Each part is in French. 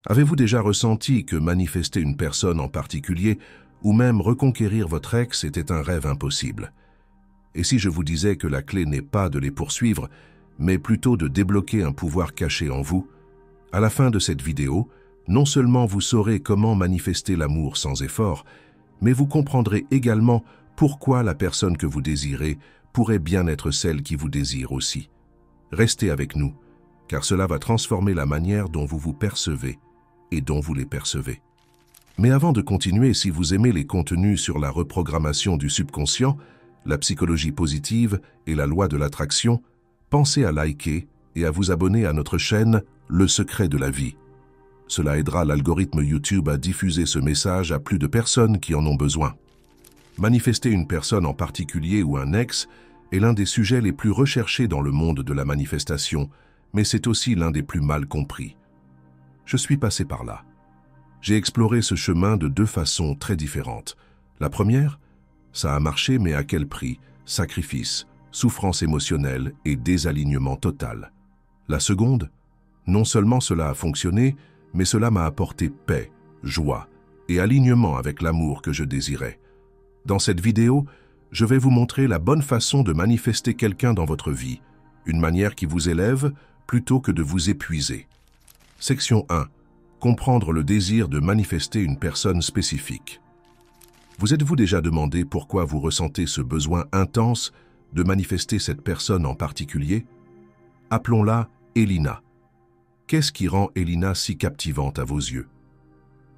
Avez-vous déjà ressenti que manifester une personne en particulier ou même reconquérir votre ex était un rêve impossible? Et si je vous disais que la clé n'est pas de les poursuivre, mais plutôt de débloquer un pouvoir caché en vous? À la fin de cette vidéo, non seulement vous saurez comment manifester l'amour sans effort, mais vous comprendrez également pourquoi la personne que vous désirez pourrait bien être celle qui vous désire aussi. Restez avec nous, car cela va transformer la manière dont vous vous percevez et dont vous les percevez. Mais avant de continuer, si vous aimez les contenus sur la reprogrammation du subconscient, la psychologie positive et la loi de l'attraction, pensez à liker et à vous abonner à notre chaîne Le Secret de la Vie. Cela aidera l'algorithme YouTube à diffuser ce message à plus de personnes qui en ont besoin. Manifester une personne en particulier ou un ex est l'un des sujets les plus recherchés dans le monde de la manifestation, mais c'est aussi l'un des plus mal compris. Je suis passé par là. J'ai exploré ce chemin de deux façons très différentes. La première, ça a marché, mais à quel prix? Sacrifice, souffrance émotionnelle et désalignement total. La seconde, non seulement cela a fonctionné, mais cela m'a apporté paix, joie et alignement avec l'amour que je désirais. Dans cette vidéo, je vais vous montrer la bonne façon de manifester quelqu'un dans votre vie, une manière qui vous élève plutôt que de vous épuiser. Section 1. Comprendre le désir de manifester une personne spécifique. Vous êtes-vous déjà demandé pourquoi vous ressentez ce besoin intense de manifester cette personne en particulier? Appelons-la Elina. Qu'est-ce qui rend Elina si captivante à vos yeux?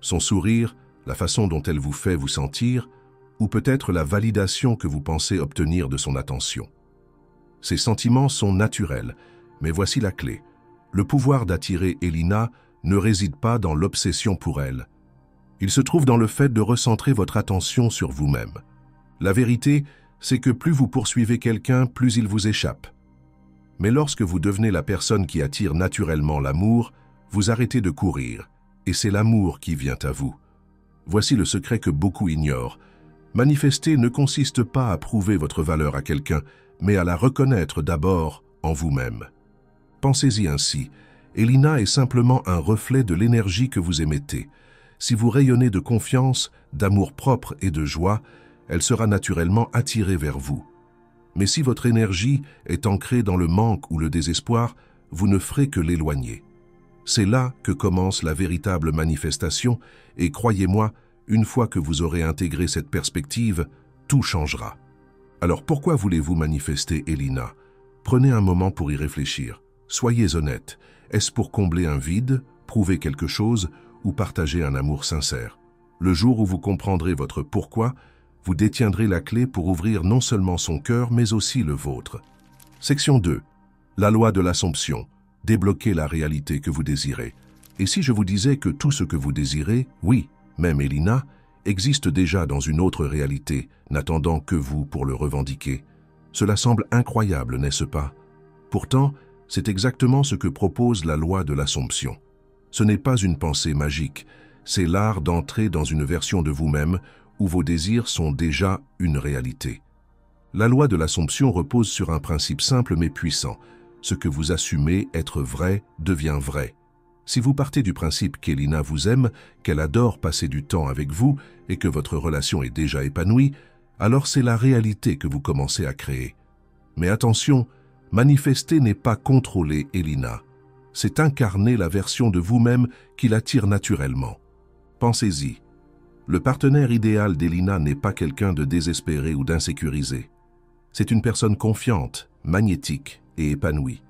Son sourire, la façon dont elle vous fait vous sentir, ou peut-être la validation que vous pensez obtenir de son attention? Ces sentiments sont naturels, mais voici la clé. Le pouvoir d'attirer Elina ne réside pas dans l'obsession pour elle. Il se trouve dans le fait de recentrer votre attention sur vous-même. La vérité, c'est que plus vous poursuivez quelqu'un, plus il vous échappe. Mais lorsque vous devenez la personne qui attire naturellement l'amour, vous arrêtez de courir, et c'est l'amour qui vient à vous. Voici le secret que beaucoup ignorent. Manifester ne consiste pas à prouver votre valeur à quelqu'un, mais à la reconnaître d'abord en vous-même. Pensez-y ainsi. Elina est simplement un reflet de l'énergie que vous émettez. Si vous rayonnez de confiance, d'amour-propre et de joie, elle sera naturellement attirée vers vous. Mais si votre énergie est ancrée dans le manque ou le désespoir, vous ne ferez que l'éloigner. C'est là que commence la véritable manifestation, et croyez-moi, une fois que vous aurez intégré cette perspective, tout changera. Alors pourquoi voulez-vous manifester Elina? Prenez un moment pour y réfléchir. Soyez honnête. Est-ce pour combler un vide, prouver quelque chose ou partager un amour sincère? Le jour où vous comprendrez votre pourquoi, vous détiendrez la clé pour ouvrir non seulement son cœur, mais aussi le vôtre. Section 2. La loi de l'Assomption. Débloquer la réalité que vous désirez. Et si je vous disais que tout ce que vous désirez, oui, même Elina, existe déjà dans une autre réalité, n'attendant que vous pour le revendiquer? Cela semble incroyable, n'est-ce pas? Pourtant, c'est exactement ce que propose la loi de l'Assomption. Ce n'est pas une pensée magique, c'est l'art d'entrer dans une version de vous-même où vos désirs sont déjà une réalité. La loi de l'Assomption repose sur un principe simple mais puissant. Ce que vous assumez être vrai devient vrai. Si vous partez du principe qu'Elina vous aime, qu'elle adore passer du temps avec vous et que votre relation est déjà épanouie, alors c'est la réalité que vous commencez à créer. Mais attention, manifester n'est pas contrôler Elina. C'est incarner la version de vous-même qui l'attire naturellement. Pensez-y. Le partenaire idéal d'Elina n'est pas quelqu'un de désespéré ou d'insécurisé. C'est une personne confiante, magnétique et épanouie.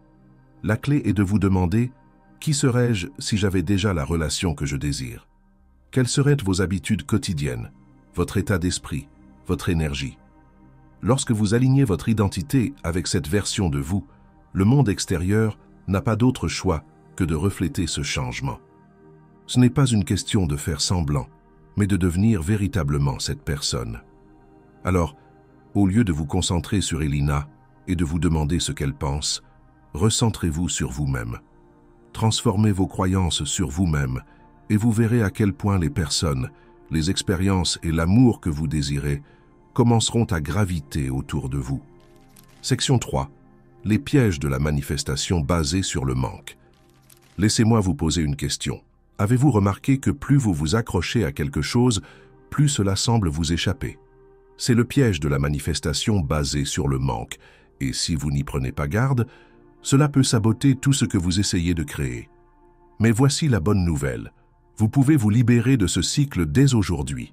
La clé est de vous demander « Qui serais-je si j'avais déjà la relation que je désire ?» Quelles seraient vos habitudes quotidiennes, votre état d'esprit, votre énergie? Lorsque vous alignez votre identité avec cette version de vous, le monde extérieur n'a pas d'autre choix que de refléter ce changement. Ce n'est pas une question de faire semblant, mais de devenir véritablement cette personne. Alors, au lieu de vous concentrer sur Elina et de vous demander ce qu'elle pense, recentrez-vous sur vous-même. Transformez vos croyances sur vous-même et vous verrez à quel point les personnes, les expériences et l'amour que vous désirez commenceront à graviter autour de vous. Section 3. Les pièges de la manifestation basés sur le manque. Laissez-moi vous poser une question. Avez-vous remarqué que plus vous vous accrochez à quelque chose, plus cela semble vous échapper? C'est le piège de la manifestation basée sur le manque, et si vous n'y prenez pas garde, cela peut saboter tout ce que vous essayez de créer. Mais voici la bonne nouvelle. Vous pouvez vous libérer de ce cycle dès aujourd'hui.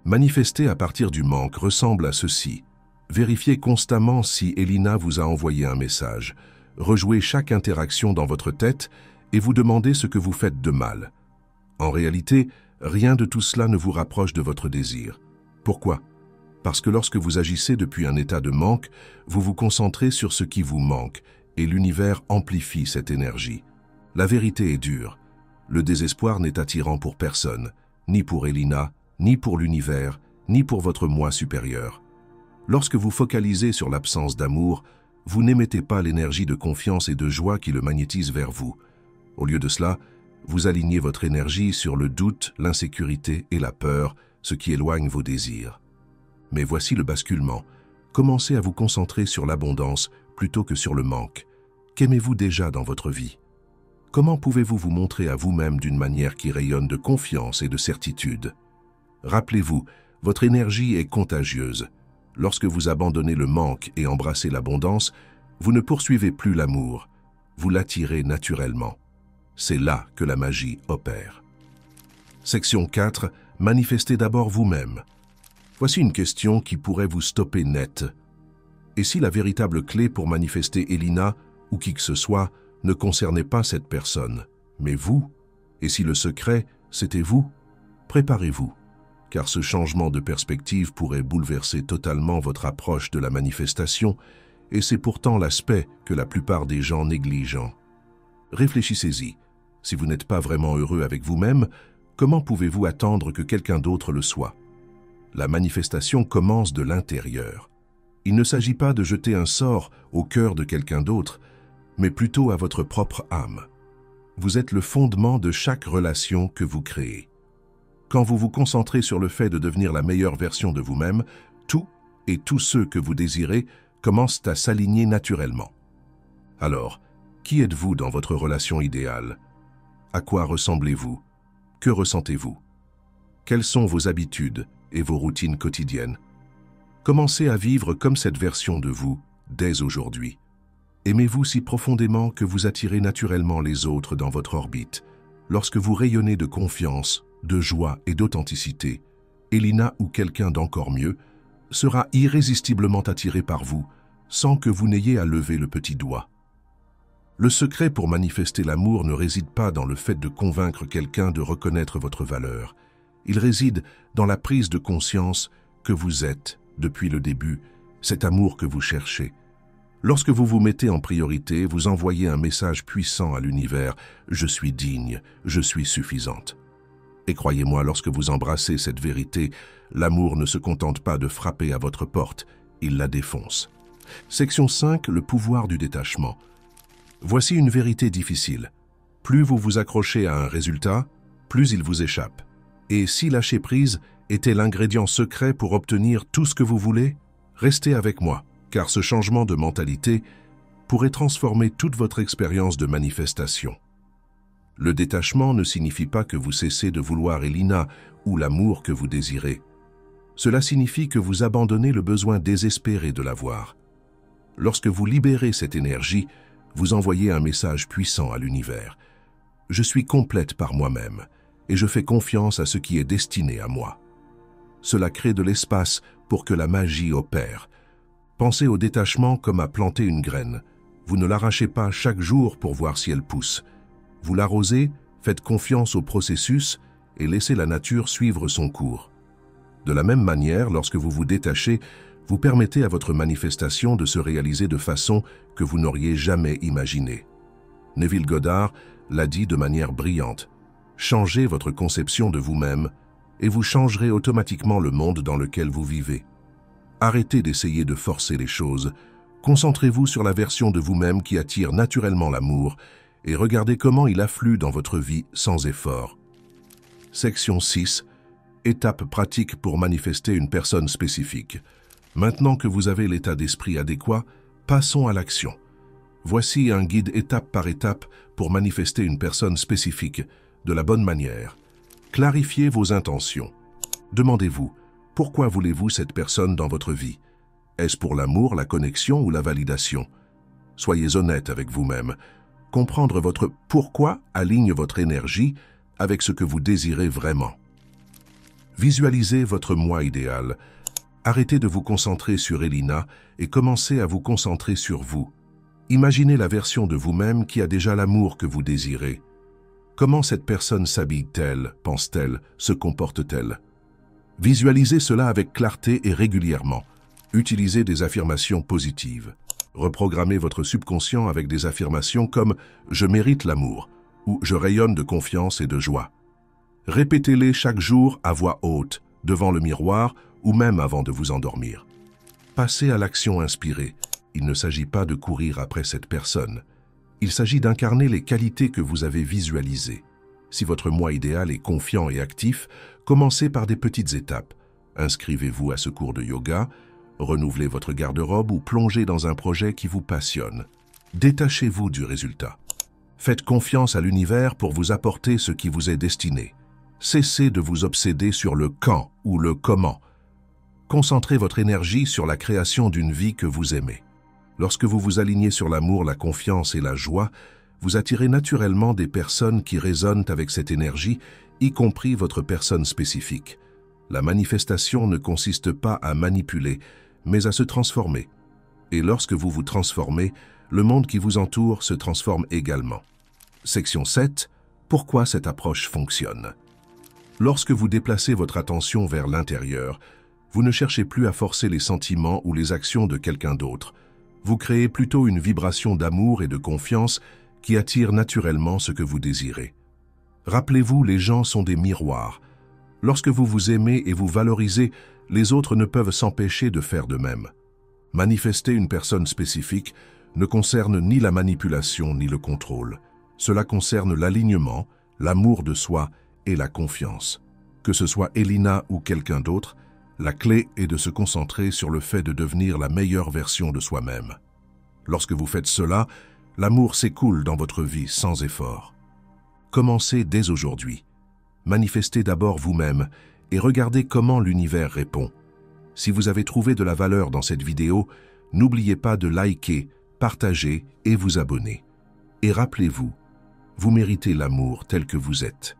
Manifester à partir du manque ressemble à ceci. Vérifiez constamment si Elina vous a envoyé un message. Rejouez chaque interaction dans votre tête et vous demandez ce que vous faites de mal. En réalité, rien de tout cela ne vous rapproche de votre désir. Pourquoi? Parce que lorsque vous agissez depuis un état de manque, vous vous concentrez sur ce qui vous manque et l'univers amplifie cette énergie. La vérité est dure. Le désespoir n'est attirant pour personne, ni pour Elina, ni pour l'univers, ni pour votre moi supérieur. Lorsque vous focalisez sur l'absence d'amour, vous n'émettez pas l'énergie de confiance et de joie qui le magnétise vers vous. Au lieu de cela, vous alignez votre énergie sur le doute, l'insécurité et la peur, ce qui éloigne vos désirs. Mais voici le basculement. Commencez à vous concentrer sur l'abondance plutôt que sur le manque. Qu'aimez-vous déjà dans votre vie? Comment pouvez-vous vous montrer à vous-même d'une manière qui rayonne de confiance et de certitude? Rappelez-vous, votre énergie est contagieuse. Lorsque vous abandonnez le manque et embrassez l'abondance, vous ne poursuivez plus l'amour, vous l'attirez naturellement. C'est là que la magie opère. Section 4. Manifestez d'abord vous-même. Voici une question qui pourrait vous stopper net. Et si la véritable clé pour manifester Elina, ou qui que ce soit, ne concernait pas cette personne, mais vous? Et si le secret, c'était vous? Préparez-vous, car ce changement de perspective pourrait bouleverser totalement votre approche de la manifestation, et c'est pourtant l'aspect que la plupart des gens négligent. Réfléchissez-y. Si vous n'êtes pas vraiment heureux avec vous-même, comment pouvez-vous attendre que quelqu'un d'autre le soit? La manifestation commence de l'intérieur. Il ne s'agit pas de jeter un sort au cœur de quelqu'un d'autre, mais plutôt à votre propre âme. Vous êtes le fondement de chaque relation que vous créez. Quand vous vous concentrez sur le fait de devenir la meilleure version de vous-même, tout et tous ceux que vous désirez commencent à s'aligner naturellement. Alors, qui êtes-vous dans votre relation idéale? À quoi ressemblez-vous? Que ressentez-vous? Quelles sont vos habitudes et vos routines quotidiennes? Commencez à vivre comme cette version de vous dès aujourd'hui. Aimez-vous si profondément que vous attirez naturellement les autres dans votre orbite. Lorsque vous rayonnez de confiance, de joie et d'authenticité, Elina ou quelqu'un d'encore mieux sera irrésistiblement attiré par vous sans que vous n'ayez à lever le petit doigt. Le secret pour manifester l'amour ne réside pas dans le fait de convaincre quelqu'un de reconnaître votre valeur. Il réside dans la prise de conscience que vous êtes, depuis le début, cet amour que vous cherchez. Lorsque vous vous mettez en priorité, vous envoyez un message puissant à l'univers « Je suis digne, je suis suffisante ». Et croyez-moi, lorsque vous embrassez cette vérité, l'amour ne se contente pas de frapper à votre porte, il la défonce. Section 5. Le pouvoir du détachement. Voici une vérité difficile. Plus vous vous accrochez à un résultat, plus il vous échappe. Et si lâcher prise était l'ingrédient secret pour obtenir tout ce que vous voulez, restez avec moi, car ce changement de mentalité pourrait transformer toute votre expérience de manifestation. Le détachement ne signifie pas que vous cessez de vouloir Elina ou l'amour que vous désirez. Cela signifie que vous abandonnez le besoin désespéré de l'avoir. Lorsque vous libérez cette énergie, vous envoyez un message puissant à l'univers. Je suis complète par moi-même et je fais confiance à ce qui est destiné à moi. Cela crée de l'espace pour que la magie opère. Pensez au détachement comme à planter une graine. Vous ne l'arrachez pas chaque jour pour voir si elle pousse. Vous l'arrosez, faites confiance au processus et laissez la nature suivre son cours. De la même manière, lorsque vous vous détachez, vous permettez à votre manifestation de se réaliser de façon que vous n'auriez jamais imaginée. Neville Goddard l'a dit de manière brillante. Changez votre conception de vous-même et vous changerez automatiquement le monde dans lequel vous vivez. Arrêtez d'essayer de forcer les choses. Concentrez-vous sur la version de vous-même qui attire naturellement l'amour et regardez comment il afflue dans votre vie sans effort. Section 6. Étapes pratiques pour manifester une personne spécifique. Maintenant que vous avez l'état d'esprit adéquat, passons à l'action. Voici un guide étape par étape pour manifester une personne spécifique, de la bonne manière. Clarifiez vos intentions. Demandez-vous, pourquoi voulez-vous cette personne dans votre vie? Est-ce pour l'amour, la connexion ou la validation? Soyez honnête avec vous-même. Comprendre votre pourquoi aligne votre énergie avec ce que vous désirez vraiment. Visualisez votre moi idéal. Arrêtez de vous concentrer sur Elina et commencez à vous concentrer sur vous. Imaginez la version de vous-même qui a déjà l'amour que vous désirez. Comment cette personne s'habille-t-elle, pense-t-elle, se comporte-t-elle? Visualisez cela avec clarté et régulièrement. Utilisez des affirmations positives. Reprogrammez votre subconscient avec des affirmations comme « Je mérite l'amour » ou « Je rayonne de confiance et de joie ». Répétez-les chaque jour à voix haute, devant le miroir ou même avant de vous endormir. Passez à l'action inspirée. Il ne s'agit pas de courir après cette personne. Il s'agit d'incarner les qualités que vous avez visualisées. Si votre moi idéal est confiant et actif, commencez par des petites étapes. Inscrivez-vous à ce cours de yoga, renouvelez votre garde-robe ou plongez dans un projet qui vous passionne. Détachez-vous du résultat. Faites confiance à l'univers pour vous apporter ce qui vous est destiné. Cessez de vous obséder sur le quand ou le comment. Concentrez votre énergie sur la création d'une vie que vous aimez. Lorsque vous vous alignez sur l'amour, la confiance et la joie, vous attirez naturellement des personnes qui résonnent avec cette énergie, y compris votre personne spécifique. La manifestation ne consiste pas à manipuler, mais à se transformer. Et lorsque vous vous transformez, le monde qui vous entoure se transforme également. Section 7. Pourquoi cette approche fonctionne? Lorsque vous déplacez votre attention vers l'intérieur, vous ne cherchez plus à forcer les sentiments ou les actions de quelqu'un d'autre. Vous créez plutôt une vibration d'amour et de confiance qui attire naturellement ce que vous désirez. Rappelez-vous, les gens sont des miroirs. Lorsque vous vous aimez et vous valorisez, les autres ne peuvent s'empêcher de faire de même. Manifester une personne spécifique ne concerne ni la manipulation ni le contrôle. Cela concerne l'alignement, l'amour de soi et la confiance. Que ce soit Elina ou quelqu'un d'autre, la clé est de se concentrer sur le fait de devenir la meilleure version de soi-même. Lorsque vous faites cela, l'amour s'écoule dans votre vie sans effort. Commencez dès aujourd'hui. Manifestez d'abord vous-même et regardez comment l'univers répond. Si vous avez trouvé de la valeur dans cette vidéo, n'oubliez pas de liker, partager et vous abonner. Et rappelez-vous, vous méritez l'amour tel que vous êtes.